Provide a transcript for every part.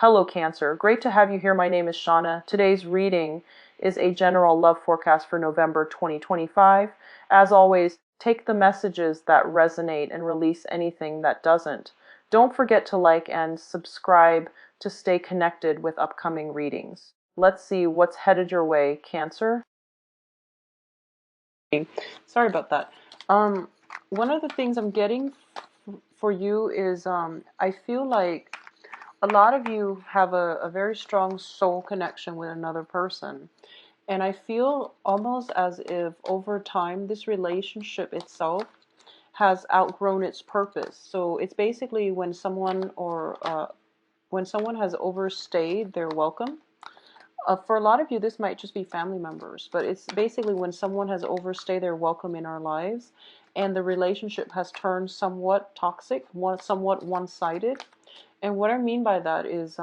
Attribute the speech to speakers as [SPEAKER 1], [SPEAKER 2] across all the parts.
[SPEAKER 1] Hello Cancer, great to have you here. My name is Shauna. Today's reading is a general love forecast for November 2025. As always, take the messages that resonate and release anything that doesn't. Don't forget to like and subscribe to stay connected with upcoming readings. Let's see what's headed your way, Cancer. Sorry about that. One of the things I'm getting for you is I feel like a lot of you have a very strong soul connection with another person. And I feel almost as if over time this relationship itself has outgrown its purpose. So it's basically when someone has overstayed their welcome. For a lot of you, this might just be family members, but it's basically when someone has overstayed their welcome in our lives and the relationship has turned somewhat toxic, somewhat one-sided. And what I mean by that is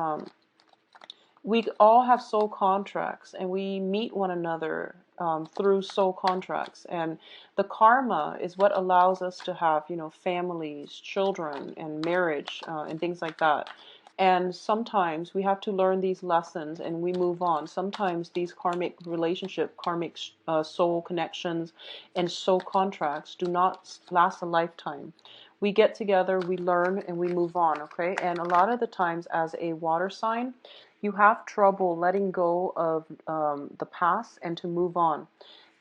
[SPEAKER 1] we all have soul contracts and we meet one another through soul contracts. And the karma is what allows us to have, families, children, and marriage and things like that. And sometimes we have to learn these lessons and we move on. Sometimes these karmic soul connections and soul contracts do not last a lifetime. We get together, we learn, and we move on, okay? And a lot of the times as a water sign, you have trouble letting go of the past and to move on.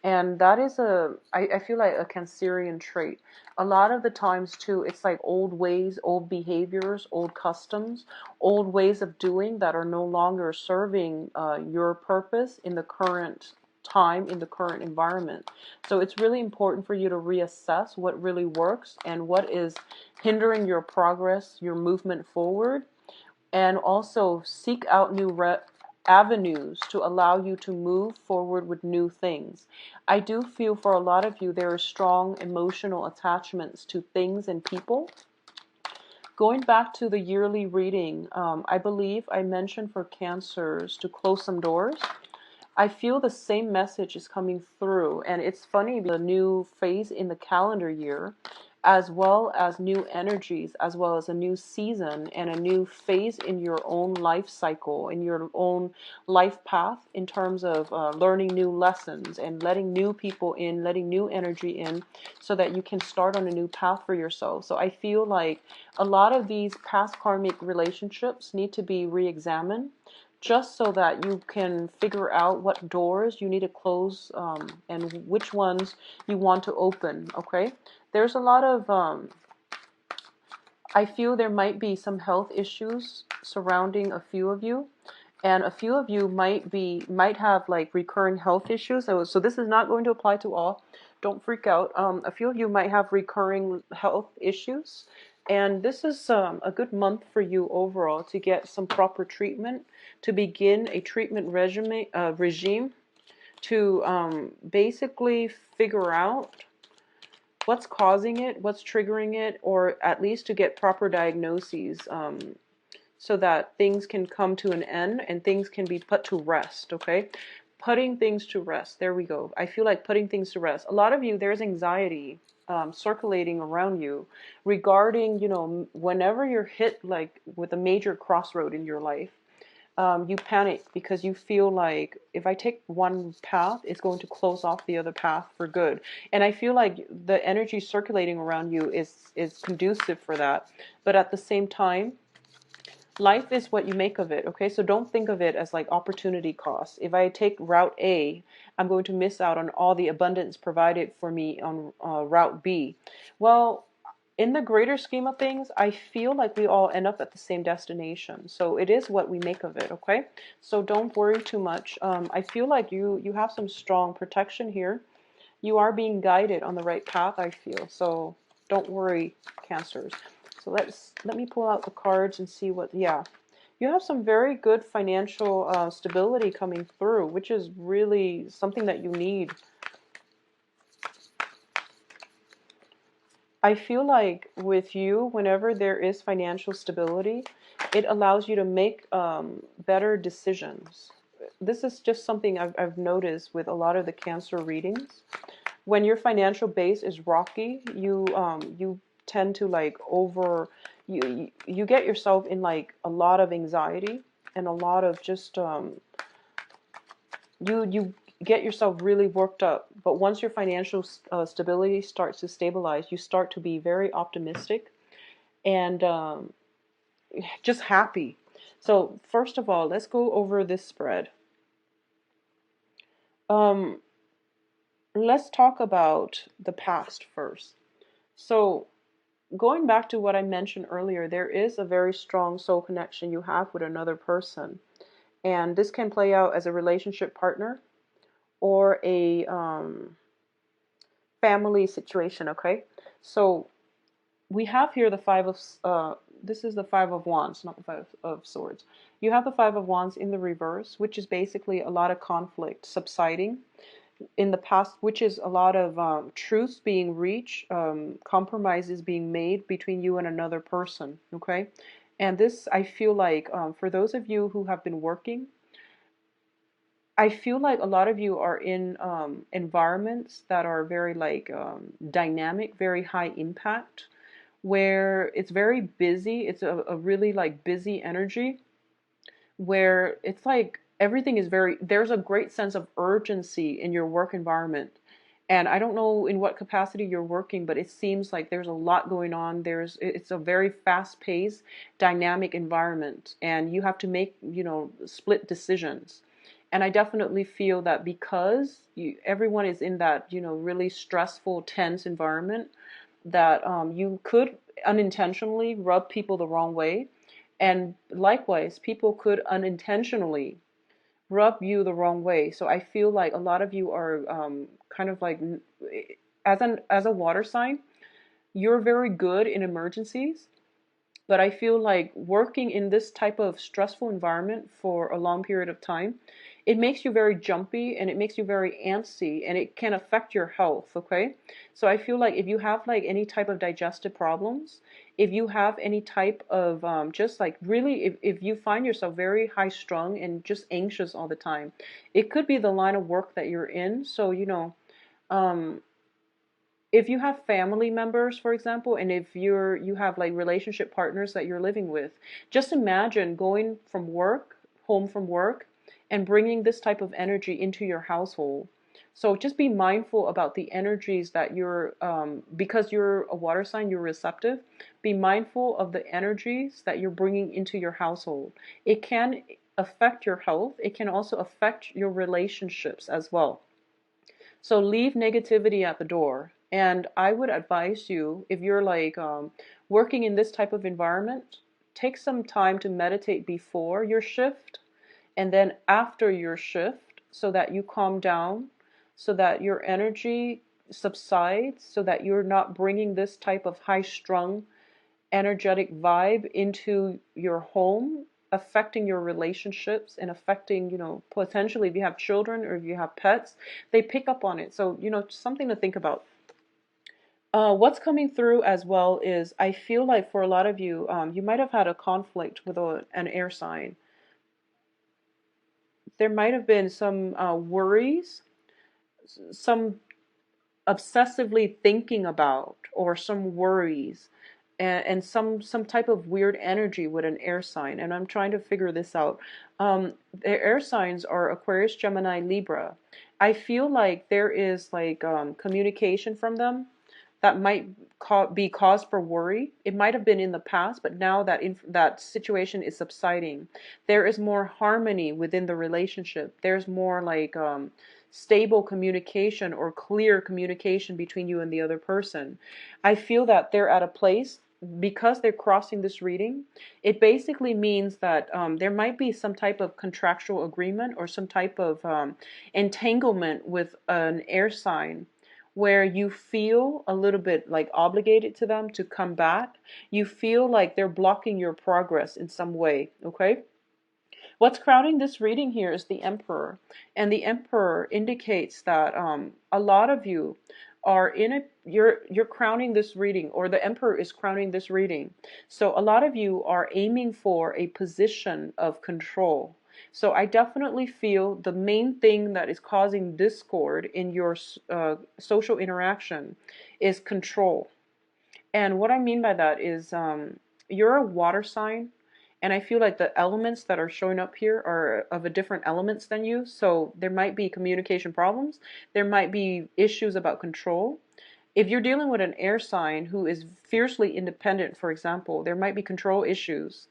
[SPEAKER 1] And that is I feel like a Cancerian trait. A lot of the times too, it's like old ways, old behaviors, old customs, old ways of doing that are no longer serving your purpose in the current time, in the current environment. So it's really important for you to reassess what really works and what is hindering your progress, your movement forward, and also seek out new avenues to allow you to move forward with new things. I do feel for a lot of you there are strong emotional attachments to things and people. Going back to the yearly reading, I believe I mentioned for Cancers to close some doors. I feel the same message is coming through, and it's funny, the new phase in the calendar year, as well as new energies, as well as a new season and a new phase in your own life cycle, in your own life path, in terms of learning new lessons and letting new people in, letting new energy in, so that you can start on a new path for yourself. So I feel like a lot of these past karmic relationships need to be re-examined, just so that you can figure out what doors you need to close and which ones you want to open, okay? There's a lot of, I feel there might be some health issues surrounding a few of you, and a few of you might have like recurring health issues. So this is not going to apply to all. Don't freak out. A few of you might have recurring health issues, and this is a good month for you overall to get some proper treatment, to begin a treatment regime to basically figure out what's causing it, what's triggering it, or at least to get proper diagnoses so that things can come to an end and things can be put to rest, okay? Putting things to rest. There we go. I feel like putting things to rest. A lot of you, there's anxiety circulating around you regarding, whenever you're hit like with a major crossroad in your life, you panic because you feel like if I take one path, it's going to close off the other path for good. And I feel like the energy circulating around you is conducive for that. But at the same time, life is what you make of it, okay? So don't think of it as like opportunity cost. If I take route A, I'm going to miss out on all the abundance provided for me on route B. Well, in the greater scheme of things, I feel like we all end up at the same destination. So it is what we make of it, okay? So don't worry too much. I feel like you have some strong protection here. You are being guided on the right path, I feel. So don't worry, Cancers. So let me pull out the cards and see what, yeah. You have some very good financial stability coming through, which is really something that you need. I feel like with you, whenever there is financial stability, it allows you to make better decisions. This is just something I've noticed with a lot of the Cancer readings. When your financial base is rocky, you tend to like you get yourself in like a lot of anxiety, and a lot of just you get yourself really worked up. But once your financial stability starts to stabilize, you start to be very optimistic and just happy. So first of all, let's go over this spread. Um, let's talk about the past first. So going back to what I mentioned earlier, there is a very strong soul connection you have with another person. And this can play out as a relationship partner or a family situation, okay? So we have here the this is the Five of Wands, not the Five of Swords. You have the Five of Wands in the reverse, which is basically a lot of conflict subsiding in the past, which is a lot of truths being reached, compromises being made between you and another person, okay? And this, I feel like, for those of you who have been working, I feel like a lot of you are in environments that are very like dynamic, very high impact, where it's very busy. It's a really like busy energy where it's like everything is very, there's a great sense of urgency in your work environment. And I don't know in what capacity you're working, but it seems like there's a lot going on. It's a very fast paced, dynamic environment, and you have to make, split decisions. And I definitely feel that because everyone is in that, really stressful, tense environment, that you could unintentionally rub people the wrong way. And likewise, people could unintentionally rub you the wrong way. So I feel like a lot of you are kind of like, as a water sign, you're very good in emergencies. But I feel like working in this type of stressful environment for a long period of time, it makes you very jumpy and it makes you very antsy and it can affect your health, okay? So I feel like if you have like any type of digestive problems, if you have any type of just like really, if you find yourself very high strung and just anxious all the time, it could be the line of work that you're in. So, um, if you have family members, for example, and if you have like relationship partners that you're living with, just imagine going from work, home from work, and bringing this type of energy into your household. So just be mindful about the energies that because you're a water sign, you're receptive. Be mindful of the energies that you're bringing into your household. It can affect your health. It can also affect your relationships as well. So leave negativity at the door. And I would advise you, if you're like working in this type of environment, take some time to meditate before your shift and then after your shift so that you calm down, so that your energy subsides, so that you're not bringing this type of high strung energetic vibe into your home, affecting your relationships and affecting, potentially if you have children or if you have pets, they pick up on it. So, something to think about. What's coming through as well is I feel like for a lot of you, you might have had a conflict with an air sign. There might have been some worries, some obsessively thinking about, or some worries, and some type of weird energy with an air sign. And I'm trying to figure this out. The air signs are Aquarius, Gemini, Libra. I feel like there is like communication from them that might be cause for worry. It might have been in the past, but now that that situation is subsiding, there is more harmony within the relationship. There's more like stable communication or clear communication between you and the other person. I feel that they're at a place, because they're crossing this reading, it basically means that there might be some type of contractual agreement or some type of entanglement with an air sign where you feel a little bit like obligated to them to come back. You feel like they're blocking your progress in some way, okay? What's crowning this reading here is the Emperor. And the Emperor indicates that a lot of you are in a, you're crowning this reading, or the Emperor is crowning this reading. So a lot of you are aiming for a position of control. So I definitely feel the main thing that is causing discord in your social interaction is control. And what I mean by that is you're a water sign, And I feel like the elements that are showing up here are of a different elements than you. So there might be communication problems. There might be issues about control. If you're dealing with an air sign who is fiercely independent, for example, there might be control issues.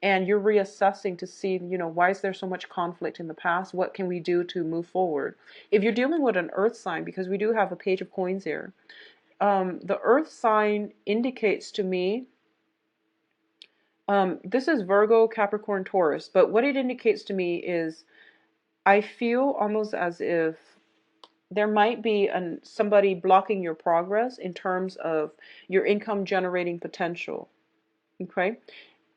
[SPEAKER 1] And you're reassessing to see, why is there so much conflict in the past? What can we do to move forward? If you're dealing with an earth sign, because we do have a page of coins here, the earth sign indicates to me, this is Virgo, Capricorn, Taurus, but what it indicates to me is I feel almost as if there might be somebody blocking your progress in terms of your income generating potential. Okay.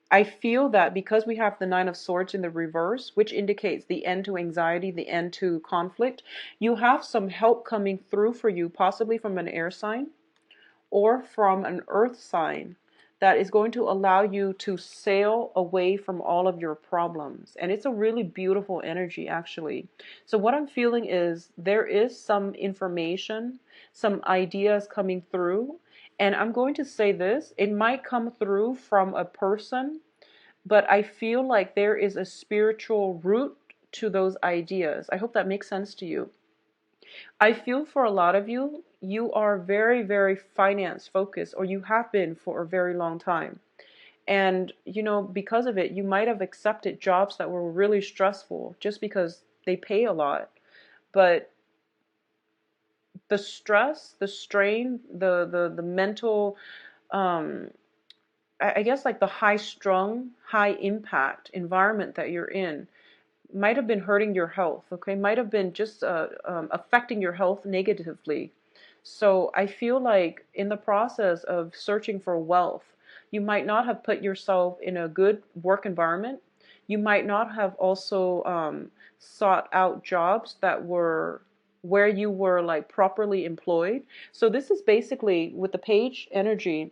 [SPEAKER 1] I feel that because we have the Nine of Swords in the reverse, which indicates the end to anxiety, the end to conflict, you have some help coming through for you, possibly from an air sign or from an earth sign, that is going to allow you to sail away from all of your problems. And it's a really beautiful energy, actually. So what I'm feeling is there is some information, some ideas coming through. And I'm going to say this, it might come through from a person, but I feel like there is a spiritual root to those ideas. I hope that makes sense to you. I feel for a lot of you, you are very, very finance focused, or you have been for a very long time. And, because of it, you might have accepted jobs that were really stressful just because they pay a lot. But the stress, the strain, the mental, um, I guess like the high strung, high impact environment that you're in might have been hurting your health, okay? Might have been just affecting your health negatively. So I feel like in the process of searching for wealth, you might not have put yourself in a good work environment. You might not have also sought out jobs that were where you were like properly employed. So this is basically with the page energy,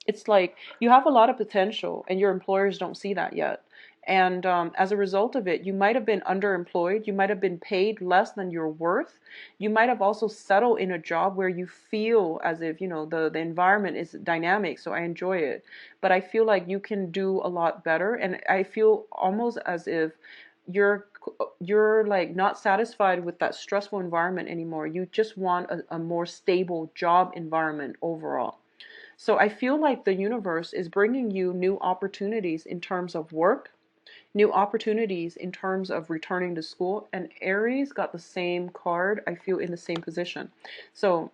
[SPEAKER 1] it's like you have a lot of potential and your employers don't see that yet. And as a result of it, you might have been underemployed. You might have been paid less than your worth. You might have also settled in a job where you feel as if, the environment is dynamic, so I enjoy it. But I feel like you can do a lot better. And I feel almost as if you're like not satisfied with that stressful environment anymore. You just want a more stable job environment overall. So I feel like the universe is bringing you new opportunities in terms of work, new opportunities in terms of returning to school. And Aries got the same card, I feel, in the same position. So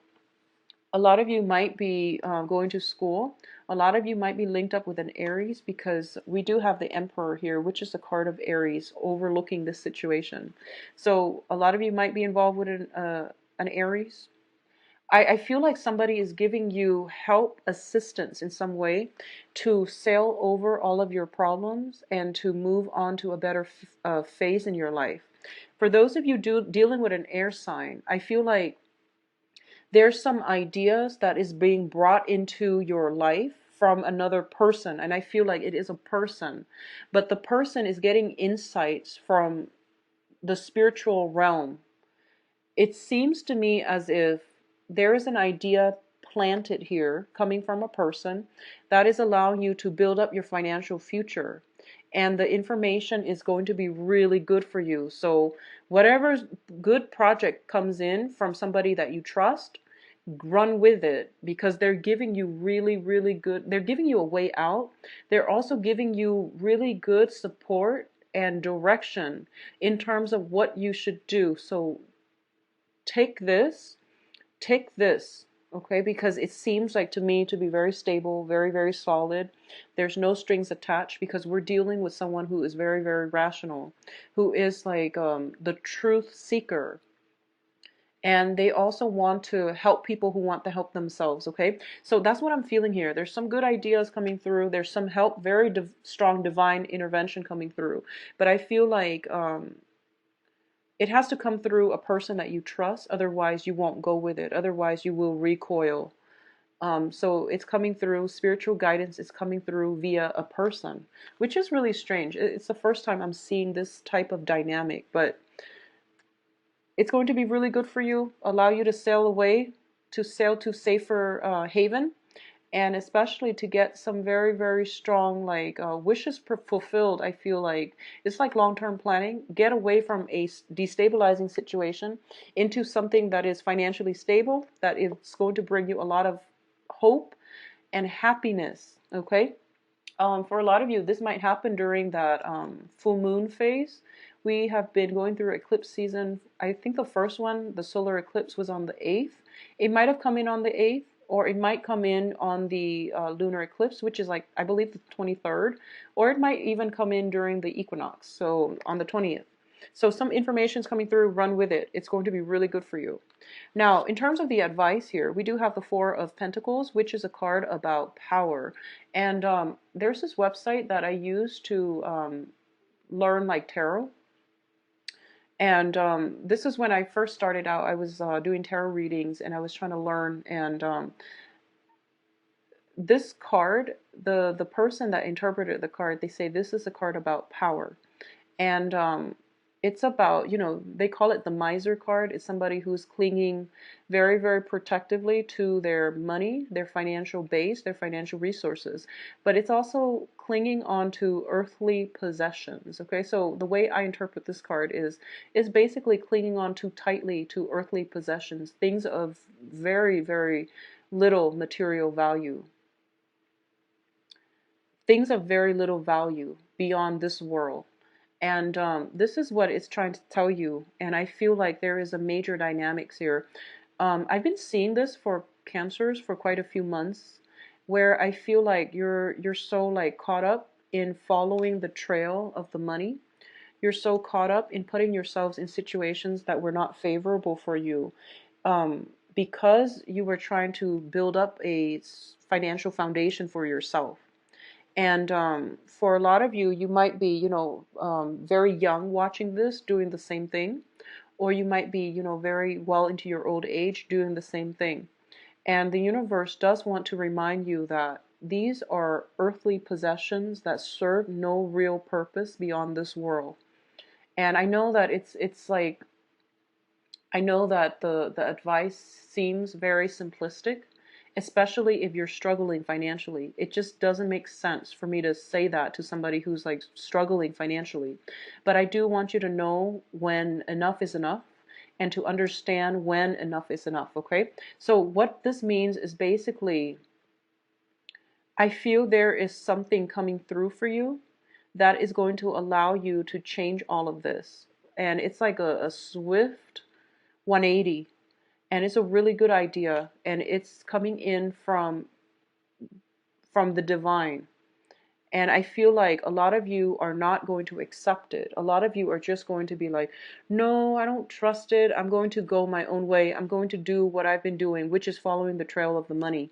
[SPEAKER 1] a lot of you might be going to school. A lot of you might be linked up with an Aries because we do have the Emperor here, which is a card of Aries overlooking this situation. So a lot of you might be involved with an Aries. I feel like somebody is giving you help, assistance in some way to sail over all of your problems and to move on to a better phase in your life. For those of you dealing with an air sign, I feel like there's some ideas that is being brought into your life from another person. And I feel like it is a person, but the person is getting insights from the spiritual realm. It seems to me as if there is an idea planted here coming from a person that is allowing you to build up your financial future. And the information is going to be really good for you. So whatever good project comes in from somebody that you trust, run with it, because they're giving you really, really good, they're giving you a way out. They're also giving you really good support and direction in terms of what you should do. So take this, okay, because it seems like to me to be very stable, very, very solid. There's no strings attached because we're dealing with someone who is very, very rational, who is like the truth seeker. And they also want to help people who want to help themselves, okay? So that's what I'm feeling here. There's some good ideas coming through. There's some help, very strong divine intervention coming through. But I feel like it has to come through a person that you trust. Otherwise, you won't go with it. Otherwise, you will recoil. So it's coming through spiritual guidance. It's coming through via a person, which is really strange. It's the first time I'm seeing this type of dynamic, but it's going to be really good for you. Allow you to sail away, to sail to safer haven. and especially to get some very, very strong like wishes fulfilled. I feel like it's like long-term planning. Get away from a destabilizing situation into something that is financially stable, that is going to bring you a lot of hope and happiness. Okay. For a lot of you, this might happen during that full moon phase. We have been going through eclipse season. I think the first one, the solar eclipse, was on the 8th. It might have come in on the 8th, or it might come in on the lunar eclipse, which is like, I believe, the 23rd, or it might even come in during the equinox, so on the 20th. So some information is coming through, run with it. It's going to be really good for you. Now, in terms of the advice here, we do have the Four of Pentacles, which is a card about power. And there's this website that I use to learn like tarot. And this is when I first started out. I was doing tarot readings and I was trying to learn. And this card, the person that interpreted the card, they say this is a card about power. And it's about, they call it the miser card. It's somebody who's clinging very, very protectively to their money, their financial base, their financial resources. But it's also clinging on to earthly possessions. Okay, so the way I interpret this card is basically clinging on too tightly to earthly possessions, things of very, very little material value. Things of very little value beyond this world. And this is what it's trying to tell you. And I feel like there is a major dynamics here. I've been seeing this for Cancers for quite a few months, where I feel like you're so like caught up in following the trail of the money. You're so caught up in putting yourselves in situations that were not favorable for you, because you were trying to build up a financial foundation for yourself. And for a lot of you, you might be, very young watching this, doing the same thing. Or you might be, very well into your old age doing the same thing. And the universe does want to remind you that these are earthly possessions that serve no real purpose beyond this world. And I know that it's like, I know that the advice seems very simplistic, especially if you're struggling financially. It just doesn't make sense for me to say that to somebody who's like struggling financially. But I do want you to know when enough is enough and to understand when enough is enough, okay? So what this means is basically, I feel there is something coming through for you that is going to allow you to change all of this. And it's like a swift 180, and it's a really good idea, and it's coming in from the divine. And I feel like a lot of you are not going to accept it. A lot of you are just going to be like, no, I don't trust it. I'm going to go my own way. I'm going to do what I've been doing, which is following the trail of the money.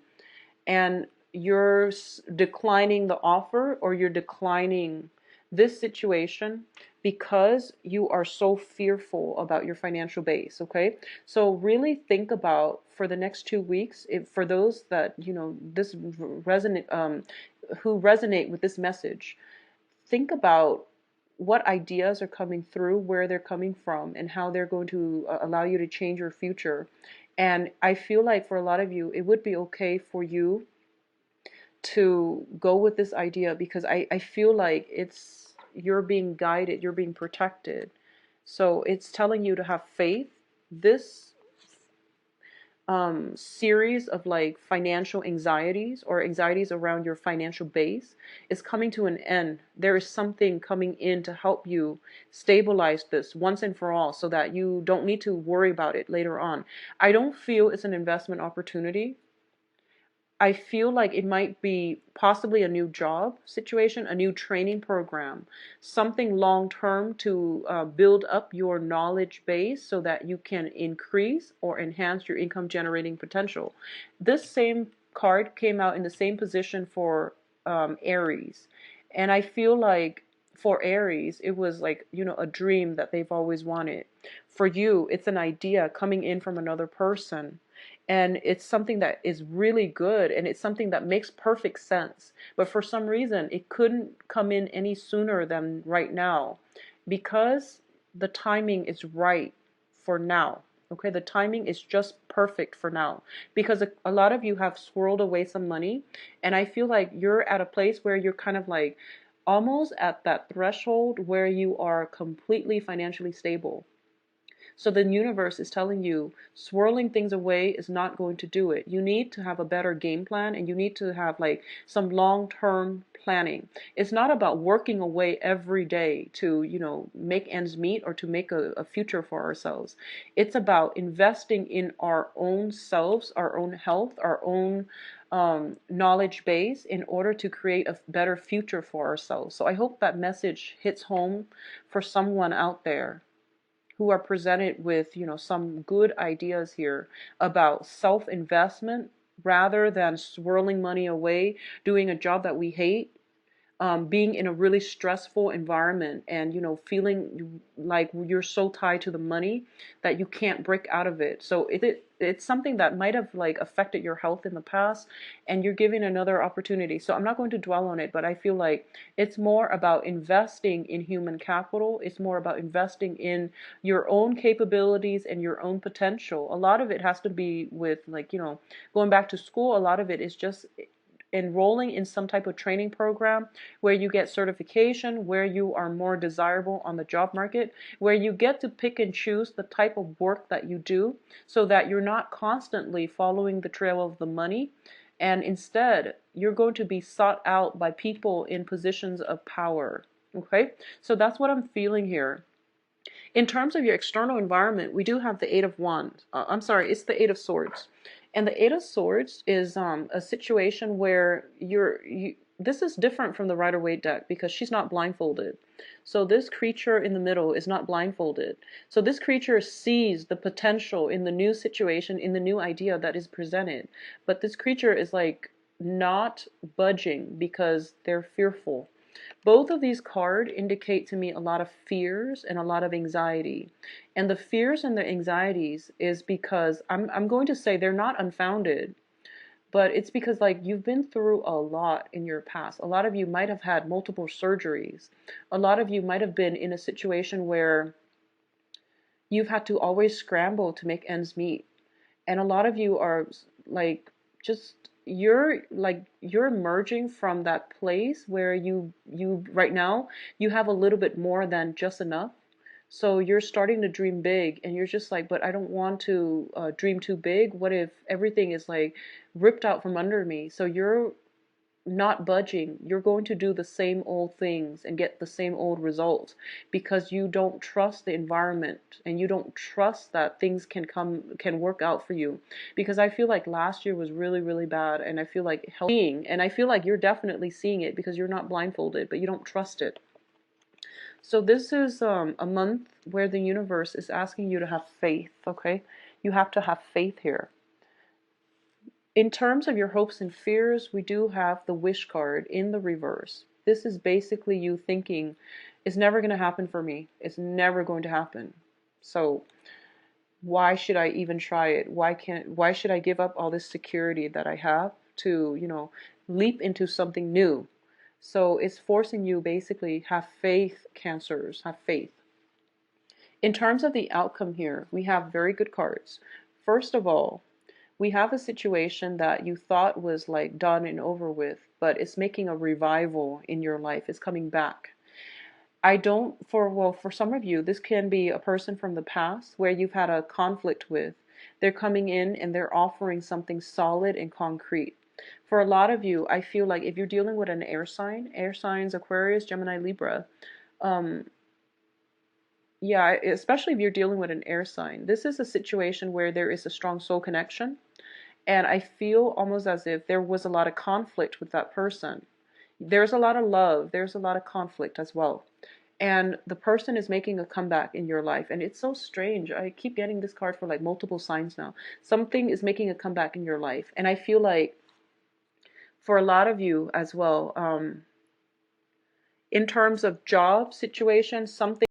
[SPEAKER 1] And you're declining the offer, or you're declining this situation because you are so fearful about your financial base. Okay, so really think about, for the next 2 weeks, if for those that this resonate, who resonate with this message, think about what ideas are coming through, where they're coming from, and how they're going to allow you to change your future. And I feel like for a lot of you, it would be okay for you to go with this idea, because I feel like you're being guided, you're being protected. So it's telling you to have faith. This series of like financial anxieties, or anxieties around your financial base, is coming to an end. There is something coming in to help you stabilize this once and for all, so that you don't need to worry about it later on. I don't feel it's an investment opportunity. I feel like it might be possibly a new job situation, a new training program, something long term to build up your knowledge base so that you can increase or enhance your income generating potential. This same card came out in the same position for Aries. And I feel like for Aries, it was like, a dream that they've always wanted. For you, it's an idea coming in from another person. And it's something that is really good, and it's something that makes perfect sense. But for some reason, it couldn't come in any sooner than right now, because the timing is right for now. Okay, the timing is just perfect for now because a lot of you have swirled away some money, and I feel like you're at a place where you're kind of like almost at that threshold where you are completely financially stable. So the universe is telling you swirling things away is not going to do it. You need to have a better game plan, and you need to have like some long-term planning. It's not about working away every day to, make ends meet or to make a future for ourselves. It's about investing in our own selves, our own health, our own knowledge base in order to create a better future for ourselves. So I hope that message hits home for someone out there who are presented with, some good ideas here about self-investment rather than swirling money away, doing a job that we hate, being in a really stressful environment, and feeling like you're so tied to the money that you can't break out of it. So it's something that might have like affected your health in the past, and you're giving another opportunity. So I'm not going to dwell on it, but I feel like it's more about investing in human capital. It's more about investing in your own capabilities and your own potential. A lot of it has to be with like, going back to school. A lot of it is just enrolling in some type of training program where you get certification, where you are more desirable on the job market, where you get to pick and choose the type of work that you do so that you're not constantly following the trail of the money, and instead you're going to be sought out by people in positions of power. Okay, so that's what I'm feeling here. In terms of your external environment, we do have the Eight of Wands. I'm sorry, it's the Eight of Swords. And the Eight of Swords is a situation where this is different from the Rider-Waite deck because she's not blindfolded. So this creature in the middle is not blindfolded. So this creature sees the potential in the new situation, in the new idea that is presented. But this creature is like not budging because they're fearful. Both of these cards indicate to me a lot of fears and a lot of anxiety. And the fears and the anxieties is because I'm going to say they're not unfounded, but it's because like you've been through a lot in your past. A lot of you might have had multiple surgeries. A lot of you might have been in a situation where you've had to always scramble to make ends meet. And a lot of you are like just you're emerging from that place where you right now you have a little bit more than just enough. So you're starting to dream big, and you're just like, but I don't want to dream too big. What if everything is like ripped out from under me? So you're not budging. You're going to do the same old things and get the same old results because you don't trust the environment, and you don't trust that things can work out for you. Because I feel like last year was really, really bad, and I feel like and I feel like you're definitely seeing it because you're not blindfolded, but you don't trust it. So this is a month where the universe is asking you to have faith, okay? You have to have faith here. In terms of your hopes and fears, we do have the wish card in the reverse. This is basically you thinking, it's never going to happen for me. It's never going to happen. So why should I even try it? Why should I give up all this security that I have to, leap into something new? So it's forcing you basically have faith, Cancers, have faith. In terms of the outcome here, we have very good cards. First of all, we have a situation that you thought was like done and over with, but it's making a revival in your life. It's coming back. For some of you, this can be a person from the past where you've had a conflict with. They're coming in and they're offering something solid and concrete. For a lot of you, I feel like if you're dealing with an air signs, Aquarius, Gemini, Libra, yeah, especially if you're dealing with an air sign, this is a situation where there is a strong soul connection. And I feel almost as if there was a lot of conflict with that person. There's a lot of love. There's a lot of conflict as well. And the person is making a comeback in your life. And it's so strange. I keep getting this card for like multiple signs now. Something is making a comeback in your life. And I feel like for a lot of you as well, in terms of job situation, something